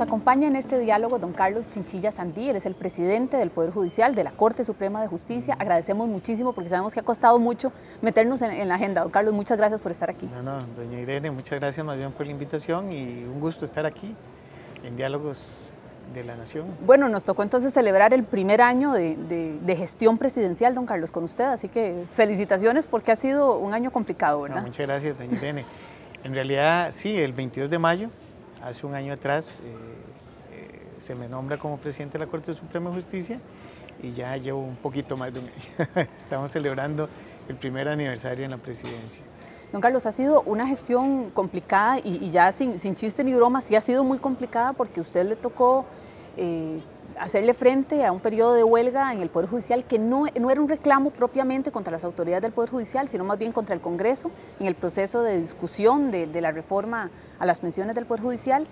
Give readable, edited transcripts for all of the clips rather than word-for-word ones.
Nos acompaña en este diálogo don Carlos Chinchilla Sandí, él es el presidente del Poder Judicial de la Corte Suprema de Justicia. Agradecemos muchísimo porque sabemos que ha costado mucho meternos en la agenda. Don Carlos, muchas gracias por estar aquí. No, doña Irene, muchas gracias más bien por la invitación y un gusto estar aquí en Diálogos de la Nación. Bueno, nos tocó entonces celebrar el primer año de gestión presidencial, don Carlos, con usted, así que felicitaciones porque ha sido un año complicado, ¿verdad? No, muchas gracias, doña Irene. En realidad, sí, el 22 de mayo, hace un año atrás, se me nombra como presidente de la Corte Suprema de Justicia y ya llevo un poquito más de un año. Estamos celebrando el primer aniversario en la presidencia. Don Carlos, ha sido una gestión complicada y ya sin chiste ni broma, sí ha sido muy complicada porque a usted le tocó hacerle frente a un periodo de huelga en el Poder Judicial que no era un reclamo propiamente contra las autoridades del Poder Judicial, sino más bien contra el Congreso en el proceso de discusión de la reforma a las pensiones del Poder Judicial.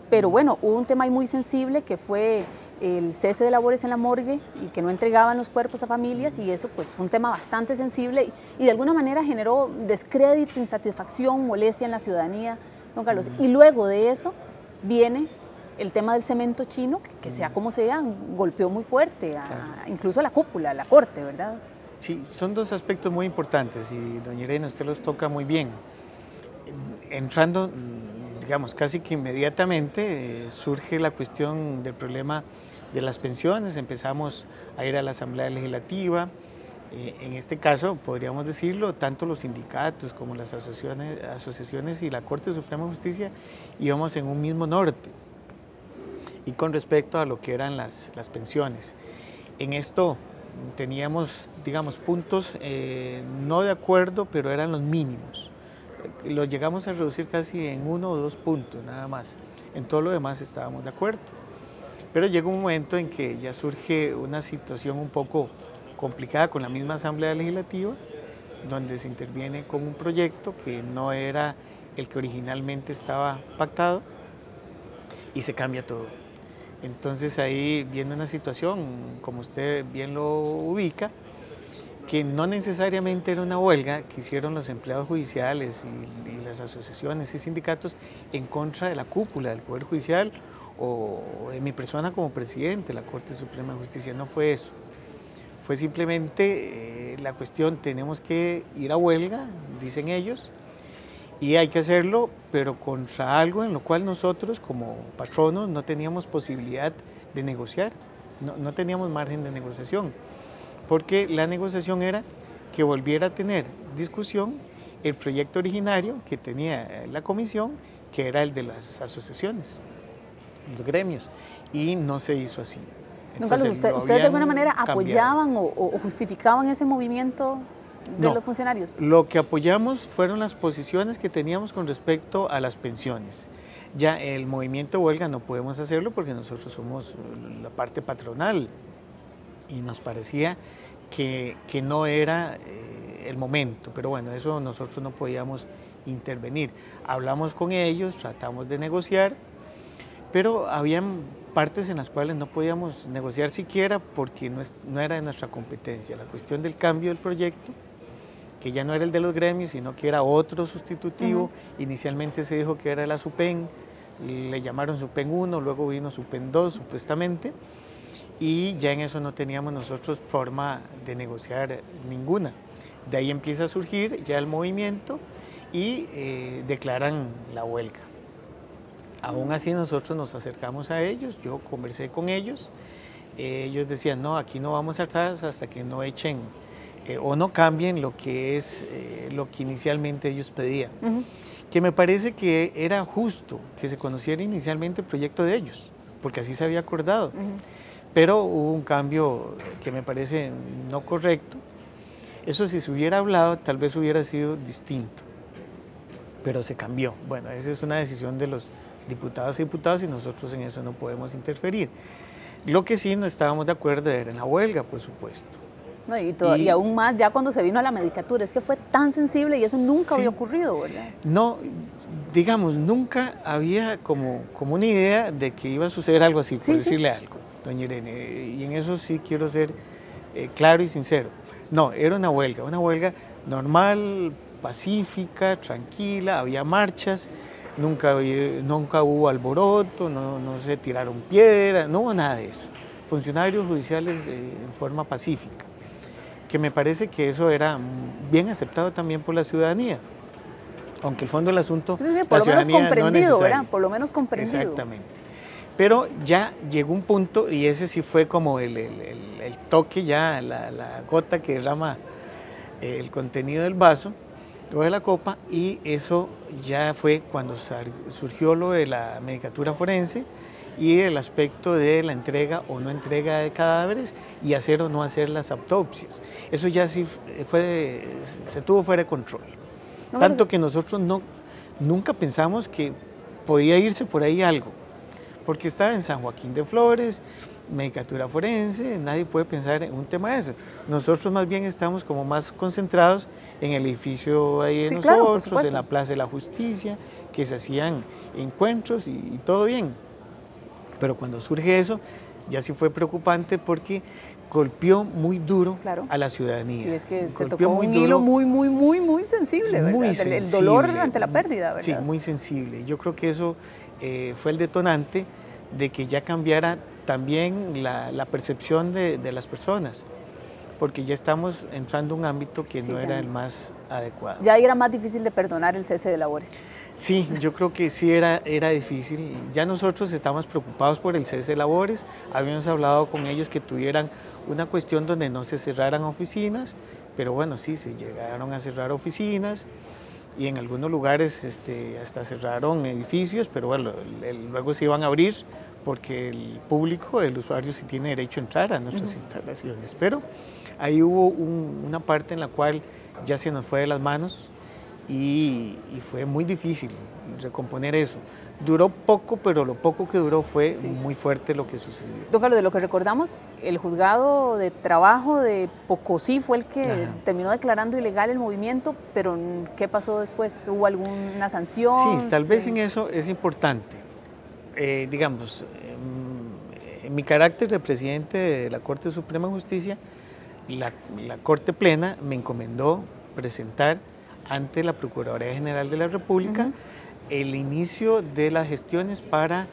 Pero bueno, hubo un tema ahí muy sensible que fue el cese de labores en la morgue y que no entregaban los cuerpos a familias, y eso pues fue un tema bastante sensible y de alguna manera generó descrédito, insatisfacción, molestia en la ciudadanía, don Carlos. Y luego de eso viene el tema del cemento chino, que sea como sea, golpeó muy fuerte, incluso a la cúpula, a la Corte, ¿verdad? Sí, son dos aspectos muy importantes y doña Irene, usted los toca muy bien. Entrando, digamos, casi que inmediatamente surge la cuestión del problema de las pensiones, empezamos a ir a la Asamblea Legislativa, en este caso, podríamos decirlo, tanto los sindicatos como las asociaciones y la Corte Suprema de Justicia íbamos en un mismo norte. Y con respecto a lo que eran las pensiones. En esto teníamos, digamos, puntos no de acuerdo, pero eran los mínimos. Los llegamos a reducir casi en 1 o 2 puntos, nada más. En todo lo demás estábamos de acuerdo. Pero llega un momento en que ya surge una situación un poco complicada con la misma Asamblea Legislativa, donde se interviene con un proyecto que no era el que originalmente estaba pactado y se cambia todo. Entonces ahí viene una situación, como usted bien lo ubica, que no necesariamente era una huelga que hicieron los empleados judiciales y las asociaciones y sindicatos en contra de la cúpula del Poder Judicial o de mi persona como presidente de la Corte Suprema de Justicia. No fue eso, fue simplemente la cuestión, tenemos que ir a huelga, dicen ellos, y hay que hacerlo, pero contra algo en lo cual nosotros como patronos no teníamos posibilidad de negociar, no teníamos margen de negociación, porque la negociación era que volviera a tener discusión el proyecto originario que tenía la comisión, que era el de las asociaciones, los gremios, y no se hizo así. Entonces, ¿ustedes de alguna manera apoyaban o justificaban ese movimiento de los funcionarios? Lo que apoyamos fueron las posiciones que teníamos con respecto a las pensiones. Ya el movimiento de huelga no podemos hacerlo porque nosotros somos la parte patronal y nos parecía que no era el momento, pero bueno, eso nosotros no podíamos intervenir. Hablamos con ellos, tratamos de negociar, pero habían partes en las cuales no podíamos negociar siquiera porque no era de nuestra competencia. La cuestión del cambio del proyecto, que ya no era el de los gremios, sino que era otro sustitutivo. Inicialmente se dijo que era la SUPEN, le llamaron SUPEN 1, luego vino SUPEN 2 supuestamente, y ya en eso no teníamos nosotros forma de negociar ninguna. De ahí empieza a surgir ya el movimiento y declaran la huelga. Aún así nosotros nos acercamos a ellos, yo conversé con ellos, ellos decían, no, aquí no vamos atrás hasta que no echen o no cambien lo que es lo que inicialmente ellos pedían. Que me parece que era justo que se conociera inicialmente el proyecto de ellos, porque así se había acordado. Pero hubo un cambio que me parece no correcto. Eso, si se hubiera hablado, tal vez hubiera sido distinto, pero se cambió. Bueno, esa es una decisión de los diputados y diputadas y nosotros en eso no podemos interferir. Lo que sí no estábamos de acuerdo era en la huelga, por supuesto. No, y aún más ya cuando se vino a la medicatura, es que fue tan sensible y eso nunca había ocurrido, ¿verdad? No, digamos, nunca había como una idea de que iba a suceder algo así, por decirle algo, doña Irene, y en eso sí quiero ser claro y sincero. No, era una huelga normal, pacífica, tranquila, había marchas, nunca hubo alboroto, no se tiraron piedras, no hubo nada de eso. Funcionarios judiciales en forma pacífica, que me parece que eso era bien aceptado también por la ciudadanía, aunque el fondo del asunto, sí, por lo menos comprendido, ¿verdad? Por lo menos comprendido. Exactamente. Pero ya llegó un punto, y ese sí fue como el toque, ya la gota que derrama el contenido del vaso o de la copa, y eso ya fue cuando surgió lo de la medicatura forense y el aspecto de la entrega o no entrega de cadáveres y hacer o no hacer las autopsias. Eso ya sí se tuvo fuera de control. No, tanto que nosotros nunca pensamos que podía irse por ahí algo, porque estaba en San Joaquín de Flores, medicatura forense, nadie puede pensar en un tema de eso. Nosotros más bien estamos como más concentrados en el edificio ahí de nosotros, claro, en la Plaza de la Justicia, que se hacían encuentros y todo bien. Pero cuando surge eso, ya sí fue preocupante porque golpeó muy duro, claro, a la ciudadanía. Sí, es que se tocó un hilo muy sensible, ¿verdad? Muy sensible, el dolor ante la pérdida, ¿verdad? Sí, muy sensible. Yo creo que eso fue el detonante de que ya cambiara también la percepción de las personas, porque ya estamos entrando en un ámbito que no era el más adecuado. Ya era más difícil de perdonar el cese de labores. Sí, yo creo que sí era difícil. Ya nosotros estamos preocupados por el cese de labores, habíamos hablado con ellos que tuvieran una cuestión donde no se cerraran oficinas, pero bueno, sí, se llegaron a cerrar oficinas y en algunos lugares hasta cerraron edificios, pero bueno, luego se iban a abrir porque el público, el usuario, sí tiene derecho a entrar a nuestras instalaciones. Pero ahí hubo una parte en la cual ya se nos fue de las manos y fue muy difícil recomponer eso. Duró poco, pero lo poco que duró fue muy fuerte lo que sucedió. Don Carlos, de lo que recordamos, el juzgado de trabajo de Pocosí fue el que terminó declarando ilegal el movimiento, pero ¿qué pasó después? ¿Hubo alguna sanción? Sí, tal vez en eso es importante. Digamos, en mi carácter de presidente de la Corte Suprema de Justicia, la Corte Plena me encomendó presentar ante la Procuraduría General de la República el inicio de las gestiones para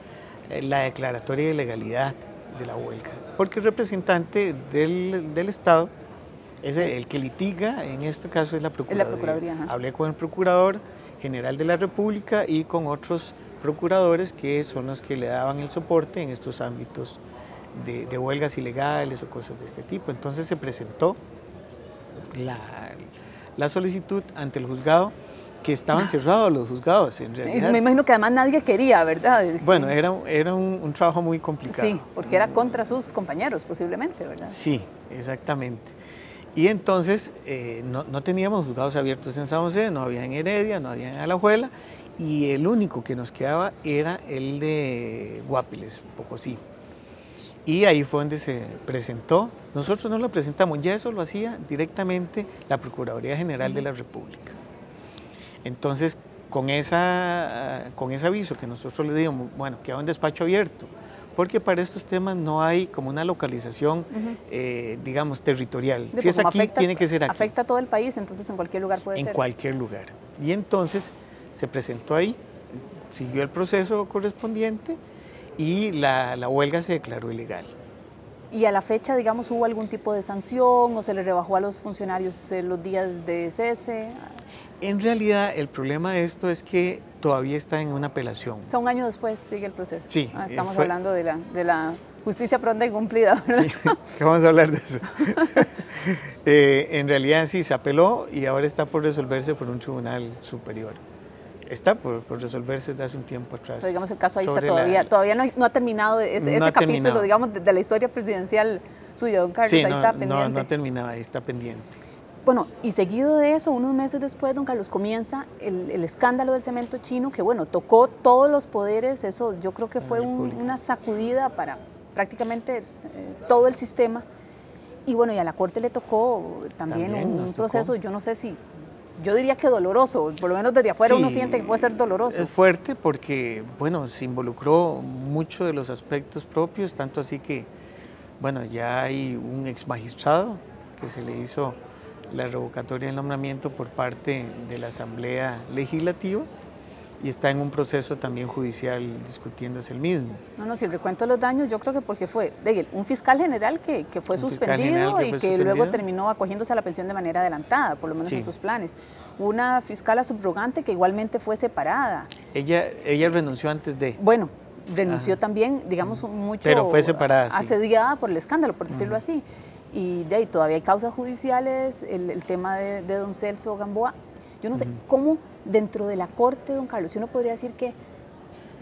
la declaratoria de legalidad de la huelga, porque el representante del Estado es el que litiga, en este caso es la Procuraduría. Hablé con el Procurador General de la República y con otros procuradores que son los que le daban el soporte en estos ámbitos de huelgas ilegales o cosas de este tipo. Entonces se presentó la solicitud ante el juzgado, que estaban cerrados los juzgados en realidad. Me imagino que además nadie quería, ¿verdad? Bueno, era un trabajo muy complicado. Sí, porque era contra sus compañeros posiblemente, ¿verdad? Sí, exactamente. Y entonces no teníamos juzgados abiertos en San José, no había en Heredia, no había en Alajuela, y el único que nos quedaba era el de Guapiles, Pocosí. Y ahí fue donde se presentó. Nosotros no lo presentamos, ya eso lo hacía directamente la Procuraduría General de la República. Entonces, con ese aviso que nosotros le dimos, bueno, queda un despacho abierto, porque para estos temas no hay como una localización, digamos, territorial. Si es aquí, tiene que ser aquí. Afecta a todo el país, entonces en cualquier lugar puede ser. En cualquier lugar. Y entonces se presentó ahí, siguió el proceso correspondiente y la huelga se declaró ilegal. ¿Y a la fecha, digamos, hubo algún tipo de sanción o se le rebajó a los funcionarios los días de cese? En realidad, el problema de esto es que todavía está en una apelación. O sea, un año después sigue el proceso. Sí. Estamos hablando de la justicia pronta y cumplida, ¿verdad? Sí, que vamos a hablar de eso. En realidad sí, se apeló y ahora está por resolverse por un tribunal superior. Está por resolverse desde hace un tiempo atrás. Pero digamos, el caso ahí está todavía no ha terminado ese capítulo, digamos, de la historia presidencial suya, don Carlos, sí, ahí está pendiente. No ha terminado, ahí está pendiente. Bueno, y seguido de eso, unos meses después, don Carlos, comienza el escándalo del cemento chino, que bueno, tocó todos los poderes, eso yo creo que fue una sacudida para prácticamente todo el sistema. Y bueno, y a la Corte le tocó también un proceso, yo no sé si, yo diría que doloroso, por lo menos desde afuera uno siente que puede ser doloroso. Es fuerte porque, bueno, se involucró mucho de los aspectos propios, tanto así que, bueno, ya hay un ex magistrado que se le hizo la revocatoria del nombramiento por parte de la Asamblea Legislativa y está en un proceso también judicial discutiéndose el mismo. No, si el recuento de los daños, yo creo que porque fue un fiscal general que fue suspendido y que luego terminó acogiéndose a la pensión de manera adelantada, por lo menos en sus planes. Una fiscala subrogante que igualmente fue separada. Ella renunció antes de... Bueno, renunció también, digamos, mucho... Pero fue separada, asediada por el escándalo, por decirlo así. Y de ahí todavía hay causas judiciales, el tema de don Celso Gamboa. Yo no sé cómo dentro de la Corte, don Carlos, si uno podría decir que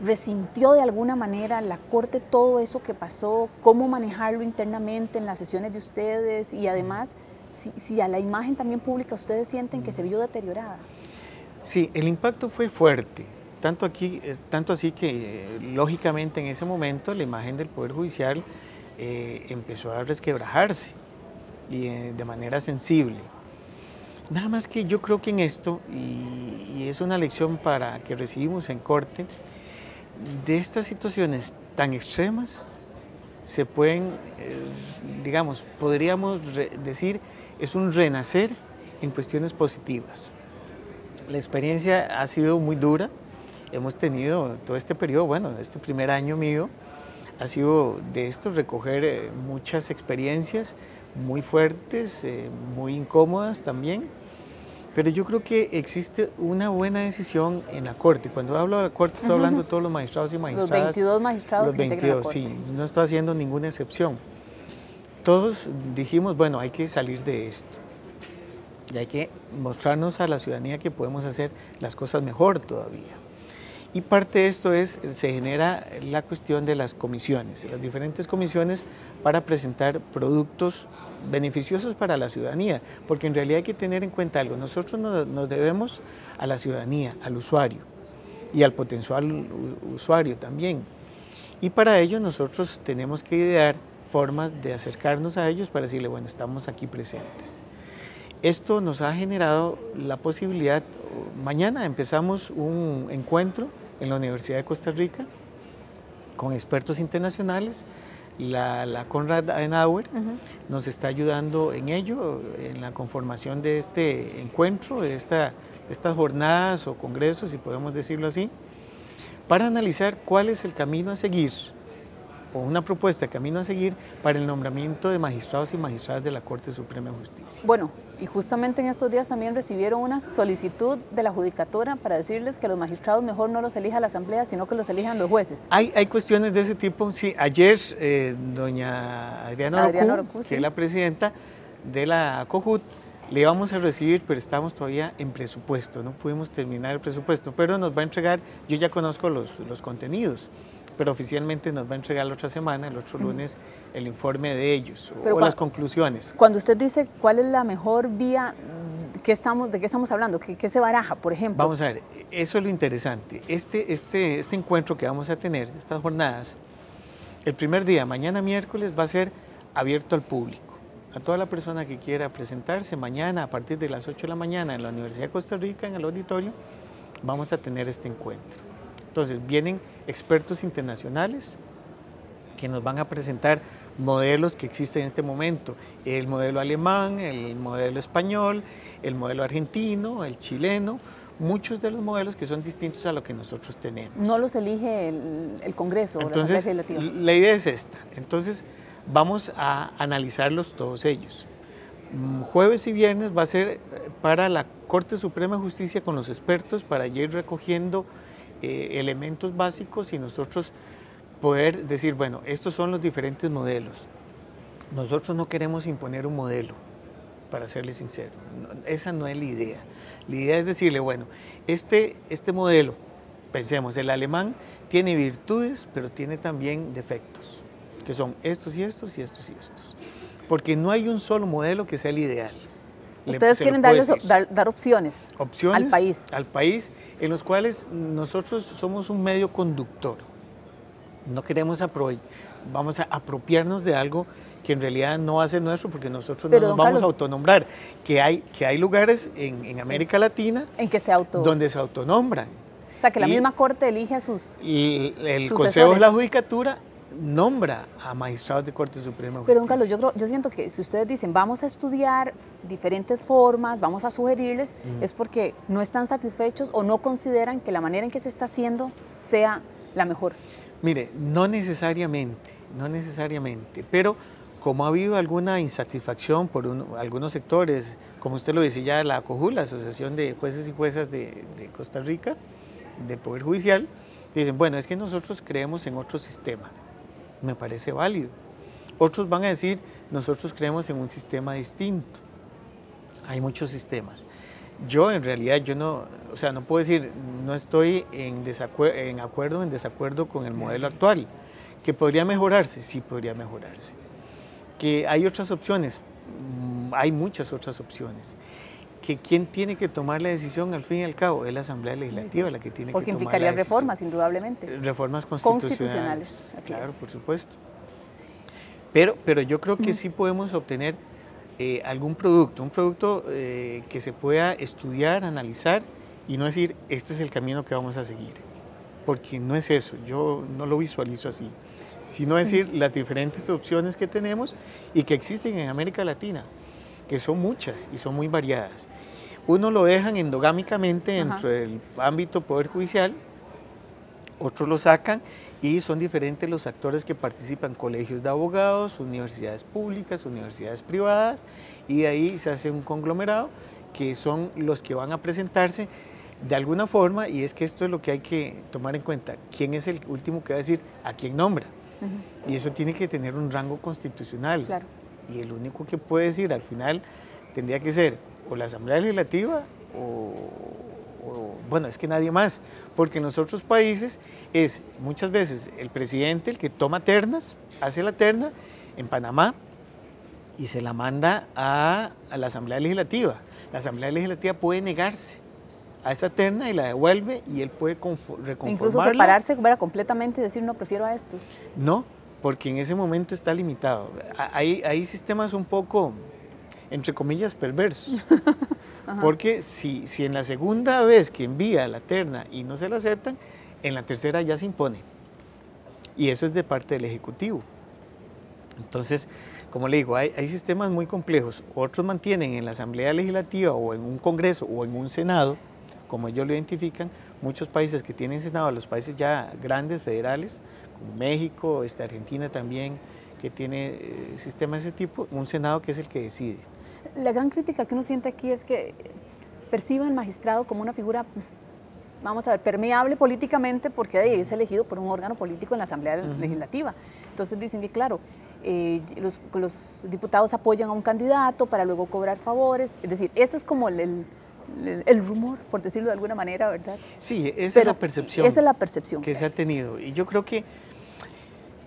resintió de alguna manera la Corte todo eso que pasó, cómo manejarlo internamente en las sesiones de ustedes y además si a la imagen también pública ustedes sienten que se vio deteriorada. Sí, el impacto fue fuerte, tanto así que lógicamente en ese momento la imagen del Poder Judicial empezó a resquebrajarse y de manera sensible. Nada más que yo creo que en esto, y es una lección que recibimos en Corte, de estas situaciones tan extremas se pueden, digamos, podríamos decir, es un renacer en cuestiones positivas. La experiencia ha sido muy dura, hemos tenido todo este periodo, bueno, este primer año mío, ha sido de esto recoger muchas experiencias muy fuertes, muy incómodas también. Pero yo creo que existe una buena decisión en la Corte. Cuando hablo de la Corte estoy hablando de todos los magistrados y magistradas. Los 22 magistrados los 22, sí, no estoy haciendo ninguna excepción. Todos dijimos, bueno, hay que salir de esto. Y hay que mostrarnos a la ciudadanía que podemos hacer las cosas mejor todavía. Y parte de esto se genera la cuestión de las comisiones, las diferentes comisiones para presentar productos beneficiosos para la ciudadanía, porque en realidad hay que tener en cuenta algo, nosotros nos debemos a la ciudadanía, al usuario y al potencial usuario también. Y para ello nosotros tenemos que idear formas de acercarnos a ellos para decirle, bueno, estamos aquí presentes. Esto nos ha generado la posibilidad, mañana empezamos un encuentro en la Universidad de Costa Rica con expertos internacionales. La Konrad Adenauer nos está ayudando en ello, en la conformación de este encuentro, de estas jornadas o congresos, si podemos decirlo así, para analizar cuál es el camino a seguir, o una propuesta de camino a seguir para el nombramiento de magistrados y magistradas de la Corte Suprema de Justicia. Bueno, y justamente en estos días también recibieron una solicitud de la Judicatura para decirles que los magistrados mejor no los elija la Asamblea, sino que los elijan los jueces. Hay cuestiones de ese tipo. Sí, ayer doña Adriana Orocu, que es la presidenta de la COJUT, le íbamos a recibir, pero estamos todavía en presupuesto, no pudimos terminar el presupuesto, pero nos va a entregar, yo ya conozco los contenidos, pero oficialmente nos va a entregar la otra semana, el otro lunes, el informe de ellos o las conclusiones. Cuando usted dice cuál es la mejor vía, ¿de qué estamos hablando? ¿Qué se baraja, por ejemplo? Vamos a ver, eso es lo interesante. Este encuentro que vamos a tener, estas jornadas, el primer día, mañana miércoles, va a ser abierto al público. A toda la persona que quiera presentarse mañana a partir de las 8 de la mañana en la Universidad de Costa Rica, en el auditorio, vamos a tener este encuentro. Entonces vienen expertos internacionales que nos van a presentar modelos que existen en este momento, el modelo alemán, el modelo español, el modelo argentino, el chileno, muchos de los modelos que son distintos a lo que nosotros tenemos. No los elige el Congreso. Entonces, o la Asamblea Legislativa. La idea es esta, entonces vamos a analizarlos todos ellos. Jueves y viernes va a ser para la Corte Suprema de Justicia con los expertos para ir recogiendo elementos básicos y nosotros poder decir, bueno, estos son los diferentes modelos. Nosotros no queremos imponer un modelo, para serles sincero, esa no es la idea. La idea es decirle, bueno, este modelo, pensemos, el alemán tiene virtudes, pero tiene también defectos, que son estos y estos y estos y estos. Porque no hay un solo modelo que sea el ideal. Ustedes quieren dar opciones al país, en los cuales nosotros somos un medio conductor. No queremos vamos a apropiarnos de algo que en realidad no va a ser nuestro, porque nosotros no nos vamos a autonombrar. Que hay lugares en América Latina donde se autonombran. O sea, que la misma Corte elige a sus el Consejo de la Judicatura nombra a magistrados de Corte Suprema de Justicia. Pero don Carlos, yo siento que si ustedes dicen vamos a estudiar diferentes formas, vamos a sugerirles, es porque no están satisfechos o no consideran que la manera en que se está haciendo sea la mejor. Mire, no necesariamente, pero como ha habido alguna insatisfacción por algunos sectores, como usted lo decía, la ACOJUL, la Asociación de Jueces y Juezas de Costa Rica, del Poder Judicial, dicen, bueno, es que nosotros creemos en otro sistema, me parece válido. Otros van a decir, nosotros creemos en un sistema distinto. Hay muchos sistemas. Yo en realidad, no puedo decir, no estoy en acuerdo o en desacuerdo con el modelo actual. ¿Que podría mejorarse? Sí, podría mejorarse. ¿Que hay otras opciones? Hay muchas otras opciones. ¿Que quién tiene que tomar la decisión al fin y al cabo? Es la Asamblea Legislativa, sí, la que tiene que tomar la decisión. Porque implicaría reformas, indudablemente. Reformas constitucionales. Así claro, es. por supuesto. Pero yo creo que sí podemos obtener algún producto, un producto que se pueda estudiar, analizar y no decir, este es el camino que vamos a seguir. Porque no es eso, yo no lo visualizo así. Sino decir las diferentes opciones que tenemos y que existen en América Latina, que son muchas y son muy variadas. Uno lo dejan endogámicamente dentro del ámbito Poder Judicial, otros lo sacan y son diferentes los actores que participan, colegios de abogados, universidades públicas, universidades privadas, y de ahí se hace un conglomerado que son los que van a presentarse de alguna forma, y es que esto es lo que hay que tomar en cuenta, quién es el último que va a decir a quién nombra. Y eso tiene que tener un rango constitucional. Claro. Y el único que puede decir al final tendría que ser o la Asamblea Legislativa bueno, es que nadie más. Porque en los otros países es muchas veces el presidente el que toma ternas, hace la terna en Panamá y se la manda a la Asamblea Legislativa. La Asamblea Legislativa puede negarse a esa terna y la devuelve y él puede reconformarla. Incluso separarse completamente y decir, no, prefiero a estos. No, porque en ese momento está limitado. Hay sistemas un poco, entre comillas, perversos. Porque si en la segunda vez que envía la terna y no se la aceptan, en la tercera ya se impone. Y eso es de parte del Ejecutivo. Entonces, como le digo, hay sistemas muy complejos. Otros mantienen en la Asamblea Legislativa o en un Congreso o en un Senado, como ellos lo identifican, muchos países que tienen Senado, los países ya grandes, federales, como México, Argentina también, que tiene sistemas de ese tipo, un Senado que es el que decide. La gran crítica que uno siente aquí es que percibe al magistrado como una figura, vamos a ver, permeable políticamente porque es elegido por un órgano político en la Asamblea Legislativa. Entonces dicen que claro, los diputados apoyan a un candidato para luego cobrar favores, es decir, ese es como el rumor, por decirlo de alguna manera, ¿verdad? Sí, esa es la percepción. Esa es la percepción que se ha tenido. Y yo creo que,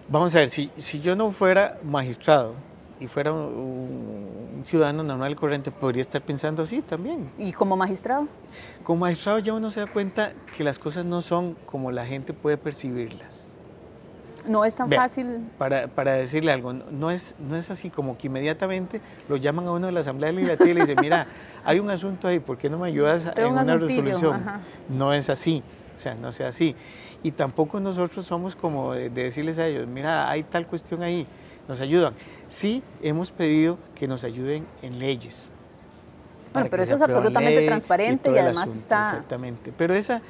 vamos a ver, si yo no fuera magistrado y fuera un ciudadano normal y corriente, podría estar pensando así también. ¿Y como magistrado? Como magistrado ya uno se da cuenta que las cosas no son como la gente puede percibirlas. No es tan fácil. Para decirle algo, no es así como que inmediatamente lo llaman a uno de la Asamblea Legislativa y le dicen, mira, hay un asunto ahí, ¿por qué no me ayudas en una resolución? No es así, o sea, no sea así. Y tampoco nosotros somos como de decirles a ellos, mira, hay tal cuestión ahí, nos ayudan. Sí hemos pedido que nos ayuden en leyes. Bueno, pero eso es absolutamente transparente y además está... Exactamente, pero esa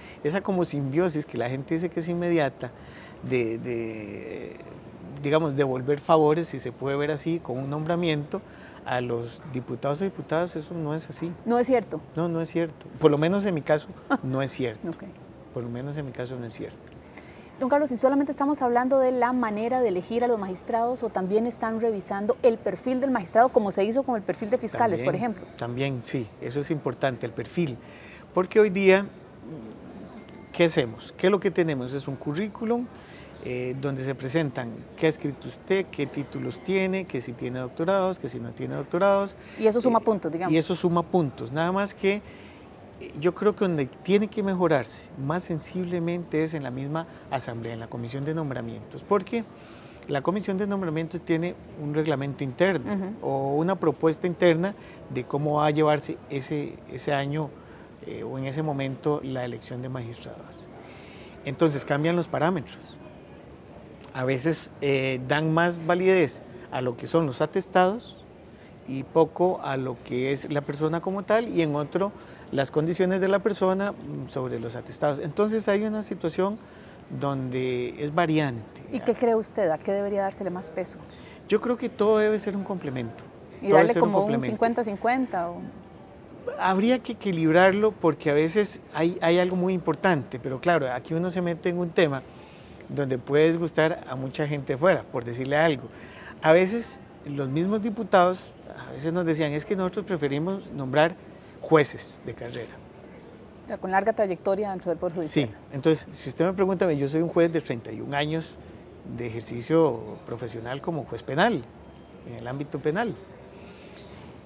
como simbiosis que la gente dice que es inmediata, digamos, devolver favores, si se puede ver así, con un nombramiento a los diputados o diputadas, eso no es así. ¿No es cierto? No, no es cierto. Por lo menos en mi caso, no es cierto. Okay. Por lo menos en mi caso no es cierto. Don Carlos, ¿y solamente estamos hablando de la manera de elegir a los magistrados o también están revisando el perfil del magistrado como se hizo con el perfil de fiscales, por ejemplo? También, sí, eso es importante, el perfil. Porque hoy día, ¿qué hacemos? ¿Qué es lo que tenemos? Es un currículum donde se presentan qué ha escrito usted, qué títulos tiene, que si tiene doctorados, que si no tiene doctorados. Y eso suma puntos, digamos. Y eso suma puntos, nada más que yo creo que donde tiene que mejorarse más sensiblemente es en la misma asamblea, en la comisión de nombramientos, porque la comisión de nombramientos tiene un reglamento interno o una propuesta interna de cómo va a llevarse ese año o en ese momento la elección de magistrados. Entonces cambian los parámetros. a veces dan más validez a lo que son los atestados y poco a lo que es la persona como tal, y en otro las condiciones de la persona sobre los atestados. Entonces hay una situación donde es variante. ¿Y qué cree usted? ¿A qué debería dársele más peso? Yo creo que todo debe ser un complemento. ¿Y darle como un 50-50? ¿O? Habría que equilibrarlo porque a veces hay algo muy importante, pero claro, aquí uno se mete en un tema donde puede disgustar a mucha gente fuera, por decirle algo. A veces los mismos diputados, a veces nos decían, es que nosotros preferimos nombrar jueces de carrera. O sea, con larga trayectoria dentro del Poder Judicial. Sí, entonces, si usted me pregunta, yo soy un juez de 31 años de ejercicio profesional como juez penal, en el ámbito penal.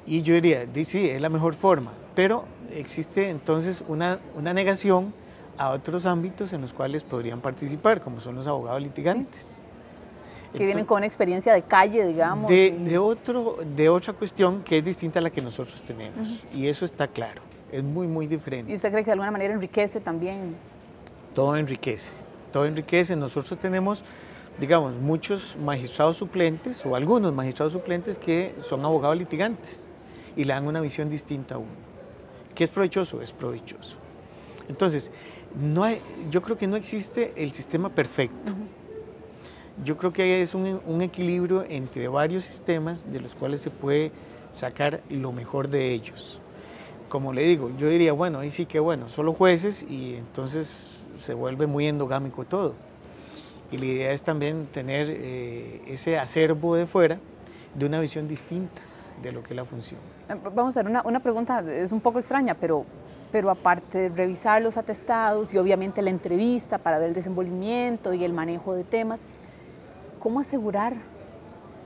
Y yo diría, sí, es la mejor forma, pero existe entonces una negación a otros ámbitos en los cuales podrían participar, como son los abogados litigantes. Sí. Que vienen con una experiencia de calle, digamos. De otra cuestión que es distinta a la que nosotros tenemos, y eso está claro, es muy, muy diferente. ¿Y usted cree que de alguna manera enriquece también? Todo enriquece, todo enriquece. Nosotros tenemos, digamos, muchos magistrados suplentes, o algunos magistrados suplentes que son abogados litigantes, y le dan una visión distinta a uno. ¿Qué es provechoso? Es provechoso. Entonces, yo creo que no existe el sistema perfecto. Yo creo que es un equilibrio entre varios sistemas de los cuales se puede sacar lo mejor de ellos. Como le digo, yo diría, bueno, ahí sí que bueno, solo jueces, y entonces se vuelve muy endogámico todo. Y la idea es también tener ese acervo de fuera de una visión distinta de lo que es la función. Vamos a ver, una pregunta, es un poco extraña, pero aparte de revisar los atestados y obviamente la entrevista para ver el desenvolvimiento y el manejo de temas, ¿cómo asegurar,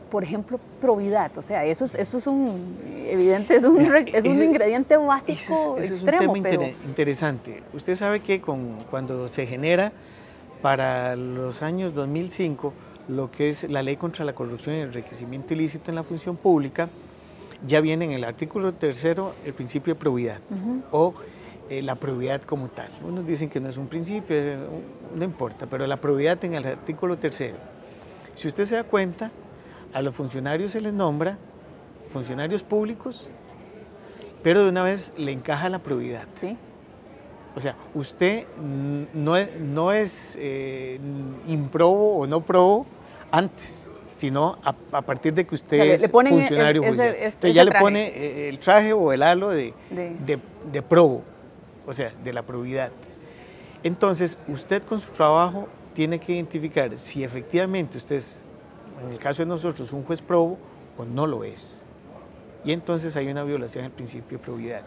por ejemplo, probidad? O sea, eso es un ingrediente básico extremo. Es un tema interesante. Usted sabe que cuando se genera para los años 2005 lo que es la ley contra la corrupción y el enriquecimiento ilícito en la función pública, ya viene en el artículo 3 el principio de probidad, o la probidad como tal. Unos dicen que no es un principio, no importa, pero la probidad en el artículo 3. Si usted se da cuenta, a los funcionarios se les nombra funcionarios públicos, pero de una vez le encaja la probidad. Sí. O sea, usted no es improbo o no probo antes, sino a partir de que usted es funcionario judicial. Entonces ya le pone el traje o el halo de probo, o sea, de la probidad. Entonces, usted con su trabajo tiene que identificar si efectivamente usted es, en el caso de nosotros, un juez probo o no lo es. Y entonces hay una violación del principio de probidad.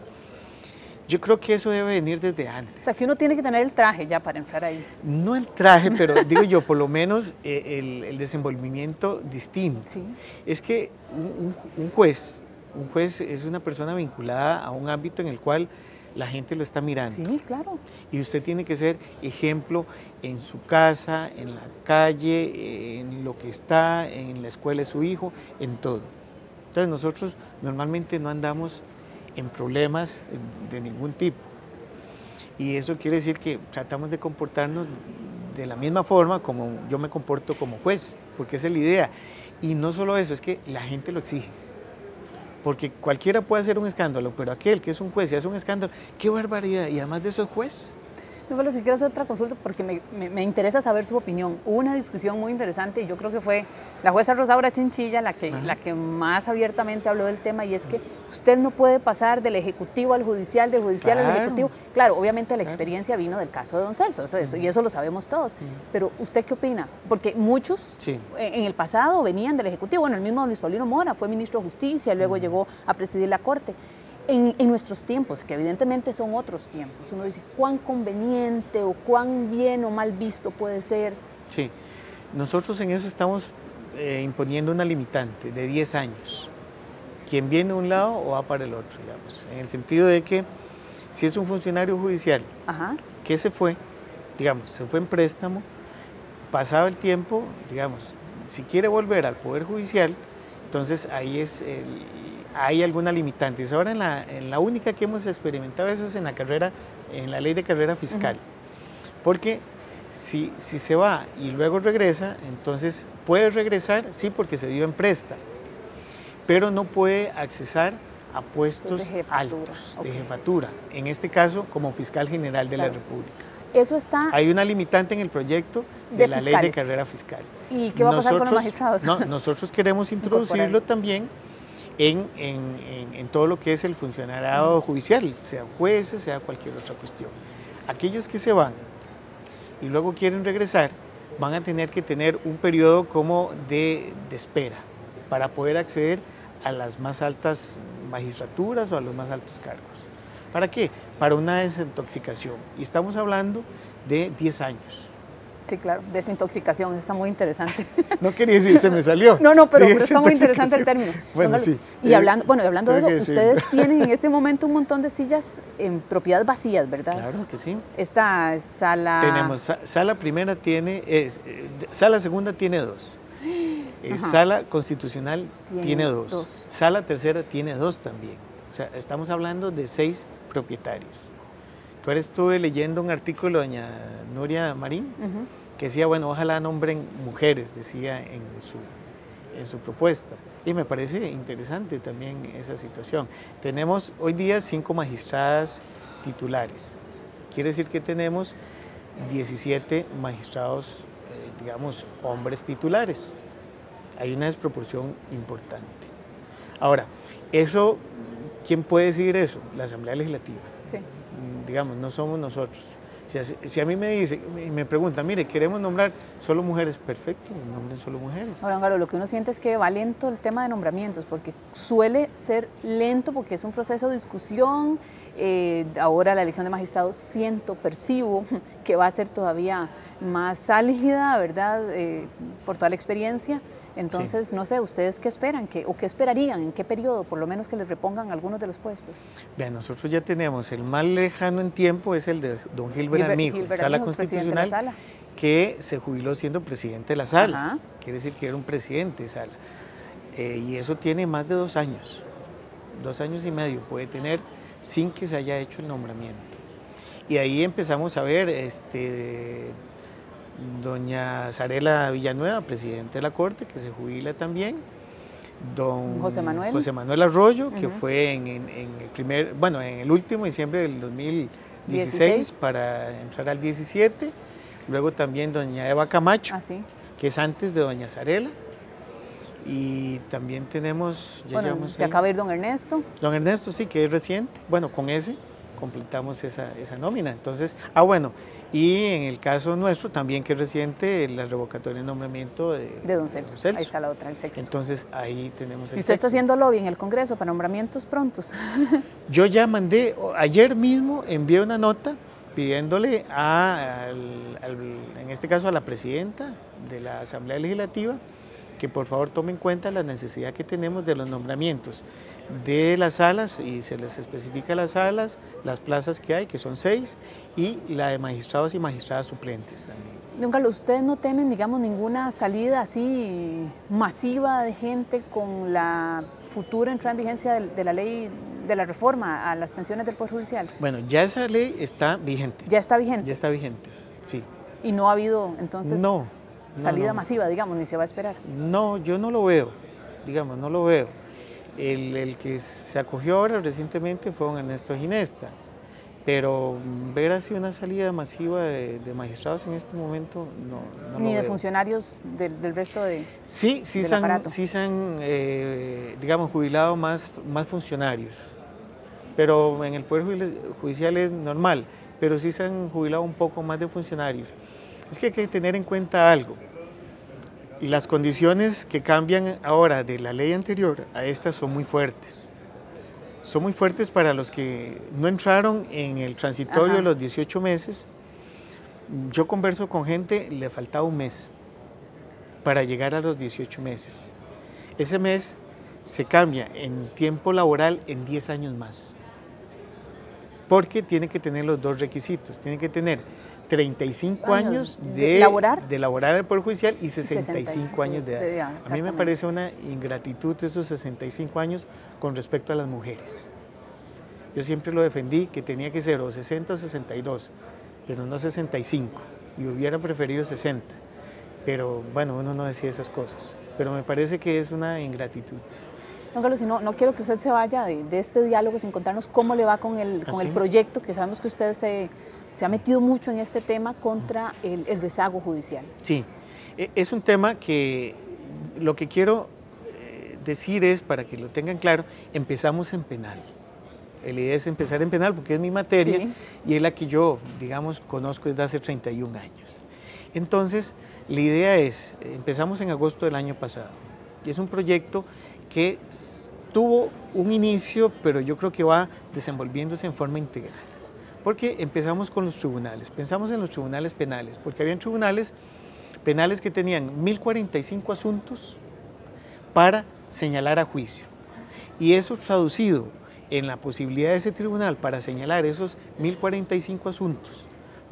Yo creo que eso debe venir desde antes. O sea, que uno tiene que tener el traje ya para entrar ahí. No el traje, pero digo yo, por lo menos el desenvolvimiento distinto. Sí. Es que un juez es una persona vinculada a un ámbito en el cual la gente lo está mirando. Sí, claro. Y usted tiene que ser ejemplo en su casa, en la calle, en lo que está, en la escuela de su hijo, en todo. Entonces nosotros normalmente no andamos en problemas de ningún tipo. Y eso quiere decir que tratamos de comportarnos de la misma forma como yo me comporto como juez, porque esa es la idea. Y no solo eso, es que la gente lo exige. Porque cualquiera puede hacer un escándalo, pero aquel que es un juez y hace un escándalo, ¡qué barbaridad! Y además de eso es juez. Nicolás, si quiero hacer otra consulta porque me interesa saber su opinión. Hubo una discusión muy interesante y yo creo que fue la jueza Rosaura Chinchilla la que más abiertamente habló del tema, y es que usted no puede pasar del Ejecutivo al Judicial, del Judicial al Ejecutivo. Claro, obviamente la experiencia vino del caso de Don Celso, y eso lo sabemos todos. Pero ¿usted qué opina? Porque muchos en el pasado venían del Ejecutivo. Bueno, el mismo Luis Paulino Mora fue ministro de Justicia, luego llegó a presidir la Corte. En nuestros tiempos, que evidentemente son otros tiempos, uno dice, ¿cuán conveniente o cuán bien o mal visto puede ser? Sí, nosotros en eso estamos imponiendo una limitante de 10 años. Quien viene de un lado o va para el otro, digamos, en el sentido de que si es un funcionario judicial que se fue, digamos, se fue en préstamo, pasado el tiempo, digamos, si quiere volver al Poder Judicial, entonces ahí hay alguna limitante. Ahora en la única que hemos experimentado eso es en la ley de carrera fiscal, porque Si se va y luego regresa, entonces puede regresar, sí, porque se dio en presta, pero no puede accesar a puestos altos de jefatura, en este caso como fiscal general de la República. Eso está... Hay una limitante en el proyecto de la ley de carrera fiscal. ¿Y qué va a pasar con los magistrados? No, nosotros queremos introducirlo también en todo lo que es el funcionariado judicial, sea jueces, sea cualquier otra cuestión. Aquellos que se van y luego quieren regresar, van a tener que tener un periodo como de espera para poder acceder a las más altas magistraturas o a los más altos cargos. ¿Para qué? Para una desintoxicación. Y estamos hablando de 10 años. Sí, claro, desintoxicación, está muy interesante. No quería decir, se me salió. No, pero está muy interesante el término. Bueno, sí. Y hablando de eso, ustedes tienen en este momento un montón de sillas en propiedad vacías, ¿verdad? Claro que sí. Esta sala... Tenemos, sala primera tiene, sala segunda tiene 2. Sala constitucional tiene 2. Sala tercera tiene 2 también. O sea, estamos hablando de 6 propietarios. Ahora estuve leyendo un artículo de doña Nuria Marín, que decía, bueno, ojalá nombren mujeres, decía en su propuesta. Y me parece interesante también esa situación. Tenemos hoy día 5 magistradas titulares. Quiere decir que tenemos 17 magistrados, digamos, hombres titulares. Hay una desproporción importante. Ahora, eso, ¿quién puede decidir eso? La Asamblea Legislativa. Sí. Digamos, no somos nosotros. Si a mí me preguntan, mire, queremos nombrar solo mujeres, perfecto, nombren solo mujeres. Ahora, Galo, lo que uno siente es que va lento el tema de nombramientos, porque suele ser lento, porque es un proceso de discusión. Ahora la elección de magistrados percibo que va a ser todavía más álgida, ¿verdad? Por toda la experiencia. Entonces, sí. No sé, ¿ustedes qué esperan? ¿O qué esperarían? ¿En qué periodo? Por lo menos que les repongan algunos de los puestos. Bien, nosotros ya tenemos, el más lejano en tiempo es el de don Gilbert Armijo, Sala Constitucional, que se jubiló siendo presidente de la Sala. Ajá. Quiere decir que era un presidente de Sala. Y eso tiene más de 2 años. 2 años y medio puede tener sin que se haya hecho el nombramiento. Y ahí empezamos a ver doña Zarela Villanueva, presidente de la Corte, que se jubila también, don José Manuel Arroyo, que fue en el último diciembre del 2016 para entrar al 17, luego también doña Eva Camacho, que es antes de doña Zarela, y también tenemos, se acaba de ir don Ernesto. Don Ernesto, sí, que es reciente, bueno, con ese completamos esa nómina. Entonces, y en el caso nuestro también, que es reciente, la revocatoria de nombramiento de don Celso. Ahí está la otra, el sexto. Entonces, ahí tenemos el ¿Y usted está haciendo lobby en el Congreso para nombramientos prontos? Yo ya mandé, ayer mismo envié una nota pidiéndole en este caso a la presidenta de la Asamblea Legislativa, que por favor tome en cuenta la necesidad que tenemos de los nombramientos de las salas, y se les especifica las salas, las plazas que hay, que son 6, y la de magistrados y magistradas suplentes también. Don Carlos, ¿ustedes no temen, digamos, ninguna salida así masiva de gente con la futura entrada en vigencia de la ley, de la reforma a las pensiones del Poder Judicial? Bueno, ya esa ley está vigente. ¿Ya está vigente? Ya está vigente, sí. ¿Y no ha habido, entonces, salida masiva, digamos, ni se va a esperar? No, yo no lo veo, digamos, no lo veo. El que se acogió ahora recientemente fue don Ernesto Ginesta, pero ver así una salida masiva de magistrados en este momento no ni lo de veo. Funcionarios del resto de sí se han digamos, jubilado más funcionarios, pero en el Poder Judicial es normal, pero sí se han jubilado un poco más de funcionarios. Es que hay que tener en cuenta algo. Las condiciones que cambian ahora de la ley anterior a esta son muy fuertes. Son muy fuertes para los que no entraron en el transitorio de los 18 meses. Yo converso con gente, le faltaba un mes para llegar a los 18 meses. Ese mes se cambia en tiempo laboral en 10 años más. Porque tiene que tener los 2 requisitos. Tiene que tener 35 años de laborar en el Poder Judicial y 65 años de edad. A mí me parece una ingratitud esos 65 años con respecto a las mujeres. Yo siempre lo defendí que tenía que ser o 60 o 62, pero no 65. y hubiera preferido 60, pero bueno, uno no decide esas cosas, pero me parece que es una ingratitud. Don Carlos, y no quiero que usted se vaya de este diálogo sin contarnos cómo le va con el proyecto, que sabemos que usted se ha metido mucho en este tema contra el rezago judicial. Sí, es un tema que lo que quiero decir es, para que lo tengan claro, empezamos en penal. La idea es empezar en penal porque es mi materia, sí, y es la que yo, digamos, conozco desde hace 31 años. Entonces, la idea es, empezamos en agosto del año pasado, y es un proyecto que tuvo un inicio, pero yo creo que va desenvolviéndose en forma integral. Porque empezamos con los tribunales, pensamos en los tribunales penales, porque habían tribunales penales que tenían 1045 asuntos para señalar a juicio. Y eso traducido en la posibilidad de ese tribunal para señalar esos 1045 asuntos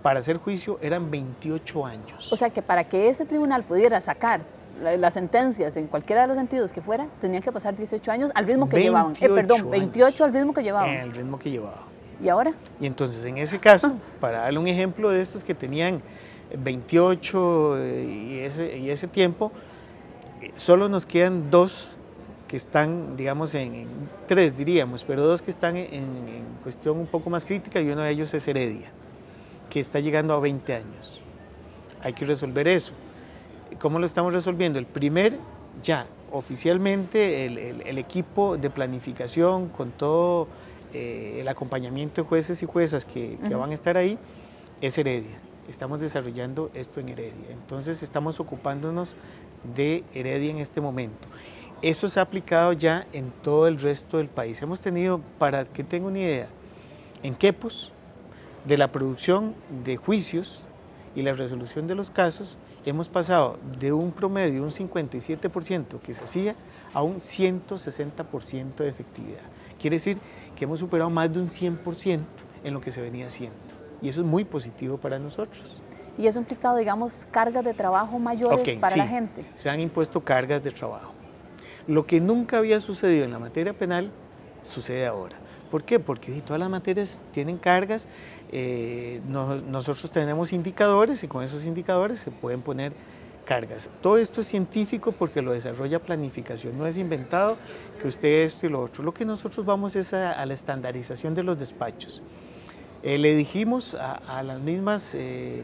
para hacer juicio eran 28 años. O sea que para que ese tribunal pudiera sacar las sentencias en cualquiera de los sentidos que fuera, tenían que pasar 18 años al ritmo que llevaban. 28 al ritmo que llevaban. En el ritmo que llevaban. ¿Y ahora? Y entonces en ese caso, para darle un ejemplo de estos que tenían 28 y ese tiempo, solo nos quedan 2 que están, digamos, en 3 diríamos, pero 2 que están en cuestión un poco más crítica, y uno de ellos es Heredia, que está llegando a 20 años. Hay que resolver eso. ¿Cómo lo estamos resolviendo? El primer, ya oficialmente, el equipo de planificación con todo el acompañamiento de jueces y juezas que van a estar ahí, es Heredia. Estamos desarrollando esto en Heredia. Entonces estamos ocupándonos de Heredia en este momento. Eso se ha aplicado ya en todo el resto del país. Hemos tenido, para que tenga una idea, en Quepos, de la producción de juicios y la resolución de los casos, hemos pasado de un promedio de un 57% que se hacía a un 160% de efectividad. Quiere decir que hemos superado más de un 100% en lo que se venía haciendo. Y eso es muy positivo para nosotros. ¿Y eso ha implicado, digamos, cargas de trabajo mayores para la gente? Se han impuesto cargas de trabajo. Lo que nunca había sucedido en la materia penal, sucede ahora. ¿Por qué? Porque todas las materias tienen cargas, nosotros tenemos indicadores y con esos indicadores se pueden poner cargas. Todo esto es científico porque lo desarrolla planificación, no es inventado que usted esto y lo otro. Lo que nosotros vamos es a la estandarización de los despachos. Le dijimos a las mismas,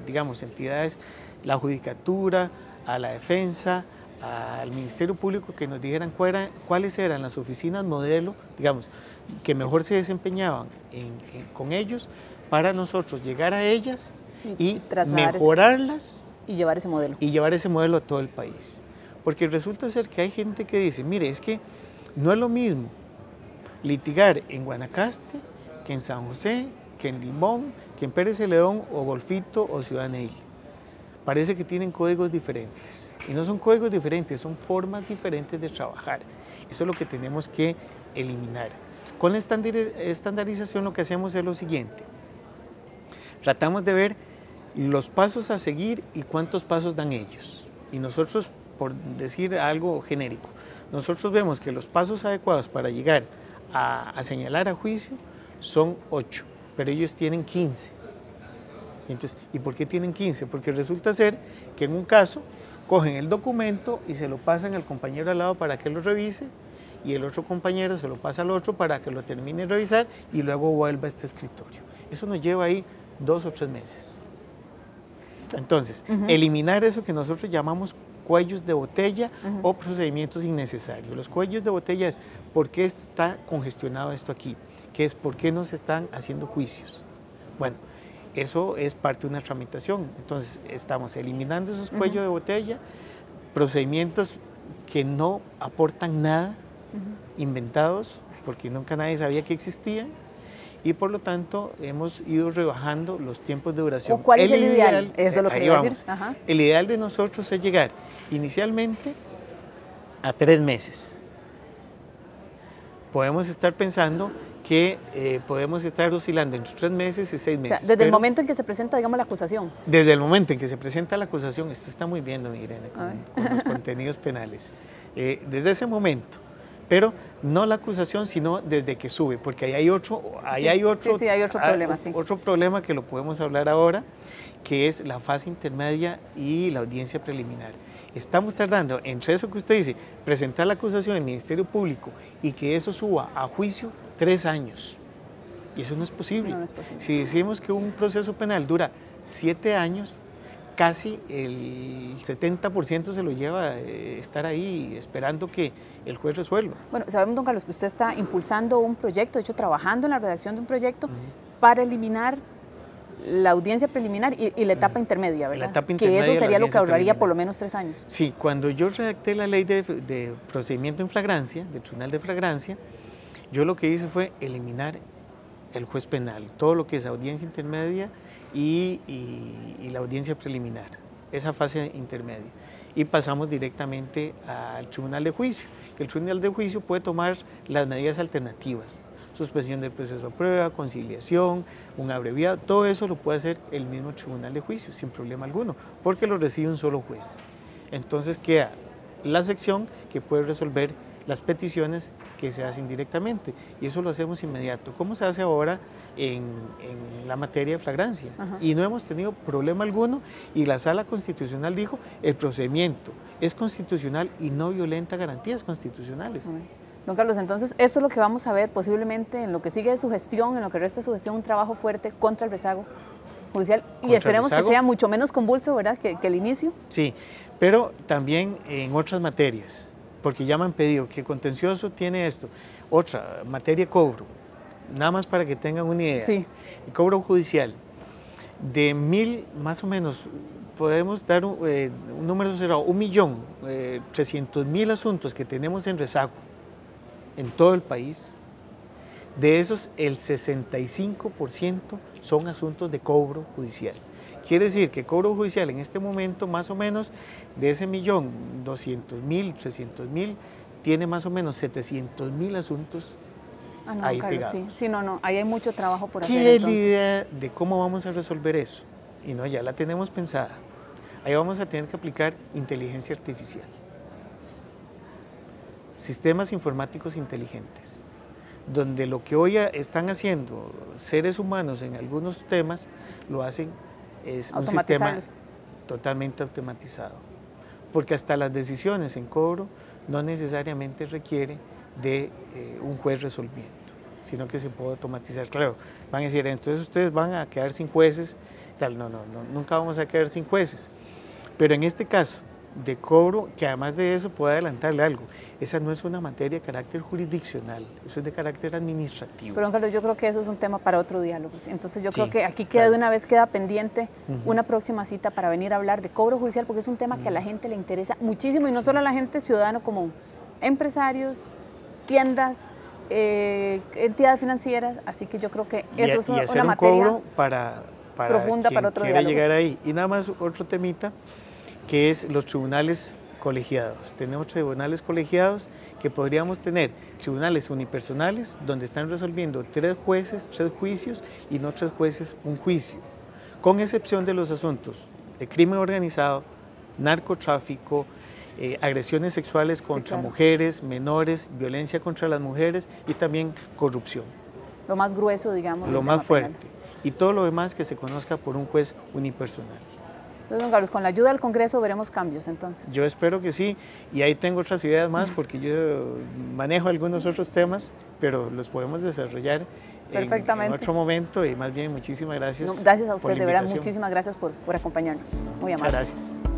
digamos, entidades, la judicatura, a la defensa, al Ministerio Público, que nos dijeran cuáles eran las oficinas modelo, digamos, que mejor se desempeñaban con ellos, para nosotros llegar a ellas y mejorarlas y llevar ese modelo. Y llevar ese modelo a todo el país. Porque resulta ser que hay gente que dice, mire, es que no es lo mismo litigar en Guanacaste que en San José, que en Limón, que en Pérez Celedón o Golfito o Ciudad Neill. Parece que tienen códigos diferentes. Y no son códigos diferentes, son formas diferentes de trabajar. Eso es lo que tenemos que eliminar. Con la estandarización lo que hacemos es lo siguiente. Tratamos de ver los pasos a seguir y cuántos pasos dan ellos. Y nosotros, por decir algo genérico, nosotros vemos que los pasos adecuados para llegar a señalar a juicio son 8, pero ellos tienen 15. Entonces, ¿y por qué tienen 15? Porque resulta ser que en un caso cogen el documento y se lo pasan al compañero al lado para que lo revise, y el otro compañero se lo pasa al otro para que lo termine de revisar y luego vuelva a este escritorio. Eso nos lleva ahí 2 o 3 meses. Entonces, eliminar eso que nosotros llamamos cuellos de botella o procedimientos innecesarios. Los cuellos de botella es ¿por qué está congestionado esto aquí? ¿Qué es por qué no se están haciendo juicios? Bueno, eso es parte de una tramitación. Entonces, estamos eliminando esos cuellos de botella, procedimientos que no aportan nada, inventados, porque nunca nadie sabía que existían, y por lo tanto hemos ido rebajando los tiempos de duración. ¿Cuál es el ideal? Eso es lo que quería decir. El ideal de nosotros es llegar inicialmente a 3 meses. Podemos estar pensando que podemos estar oscilando entre 3 meses y 6 meses. O sea, desde el momento en que se presenta, digamos, la acusación. Desde el momento en que se presenta la acusación, esto está muy bien, doña Irene, con los contenidos penales. Desde ese momento, pero no la acusación, sino desde que sube, porque ahí hay otro, hay otro problema, sí. Otro problema que lo podemos hablar ahora, que es la fase intermedia y la audiencia preliminar. Estamos tardando entre eso que usted dice, presentar la acusación al Ministerio Público y que eso suba a juicio 3 años. Y eso no es posible. No es posible. Si decimos que un proceso penal dura 7 años, casi el 70% se lo lleva estar ahí esperando que el juez resuelva. Bueno, sabemos, don Carlos, que usted está impulsando un proyecto, de hecho trabajando en la redacción de un proyecto para eliminar la audiencia preliminar y la etapa intermedia, ¿verdad? La etapa intermedia, que eso sería lo que ahorraría preliminar. Por lo menos 3 años. Sí, cuando yo redacté la ley de procedimiento en flagrancia, del tribunal de flagrancia, yo lo que hice fue eliminar el juez penal, todo lo que es audiencia intermedia y la audiencia preliminar, esa fase intermedia. Y pasamos directamente al tribunal de juicio. El tribunal de juicio puede tomar las medidas alternativas, suspensión del proceso a prueba, conciliación, un abreviado, todo eso lo puede hacer el mismo tribunal de juicio sin problema alguno, porque lo recibe un solo juez. Entonces queda la sección que puede resolver las peticiones que se hacen directamente, y eso lo hacemos inmediato, como se hace ahora en la materia de flagrancia. Y no hemos tenido problema alguno, y la Sala Constitucional dijo, el procedimiento es constitucional y no violenta garantías constitucionales. Don Carlos, entonces, esto es lo que vamos a ver posiblemente en lo que sigue de su gestión, en lo que resta de su gestión, un trabajo fuerte contra el rezago judicial, y esperemos que sea mucho menos convulso, ¿verdad?, que el inicio. Sí, pero también en otras materias, porque ya me han pedido que contencioso tiene esto, otra materia cobro, nada más para que tengan una idea. Sí. El cobro judicial, de 1000 más o menos, podemos dar un número cerrado, 1.300.000 asuntos que tenemos en rezago en todo el país. De esos, el 65% son asuntos de cobro judicial. Quiere decir que cobro judicial en este momento, más o menos, de ese 1.200.000, 300.000, tiene más o menos 700.000 asuntos ahí Carlos, pegados. Sí, no, ahí hay mucho trabajo por hacer. ¿Qué es la idea de cómo vamos a resolver eso? Y no, ya la tenemos pensada. Ahí vamos a tener que aplicar inteligencia artificial. Sistemas informáticos inteligentes, donde lo que hoy están haciendo seres humanos en algunos temas, lo hacen es un sistema totalmente automatizado, porque hasta las decisiones en cobro no necesariamente requiere de un juez resolviendo, sino que se puede automatizar. Claro, van a decir, entonces ustedes van a quedar sin jueces, tal. No, nunca vamos a quedar sin jueces, pero en este caso de cobro, que además de eso puedo adelantarle algo, esa no es una materia de carácter jurisdiccional, eso es de carácter administrativo. Pero don Carlos, yo creo que eso es un tema para otro diálogo, entonces yo creo que aquí de una vez queda pendiente una próxima cita para venir a hablar de cobro judicial, porque es un tema que a la gente le interesa muchísimo, y no solo a la gente ciudadano común, empresarios, tiendas, entidades financieras, así que yo creo que eso es una materia cobro para profunda para otro diálogo. Llegar ahí. Y nada más otro temita, que es los tribunales colegiados. Tenemos tribunales colegiados que podríamos tener tribunales unipersonales donde están resolviendo 3 jueces, 3 juicios, y no 3 jueces, un juicio, con excepción de los asuntos de crimen organizado, narcotráfico, agresiones sexuales contra mujeres, menores, violencia contra las mujeres y también corrupción. Lo más grueso, digamos. Lo más fuerte. Y todo lo demás que se conozca por un juez unipersonal. Entonces, don Carlos, con la ayuda del Congreso veremos cambios entonces. Yo espero que sí, y ahí tengo otras ideas más porque yo manejo algunos otros temas, pero los podemos desarrollar en otro momento, y más bien muchísimas gracias. Gracias a usted, de verdad, muchísimas gracias por acompañarnos. Muy amable. Muchas gracias.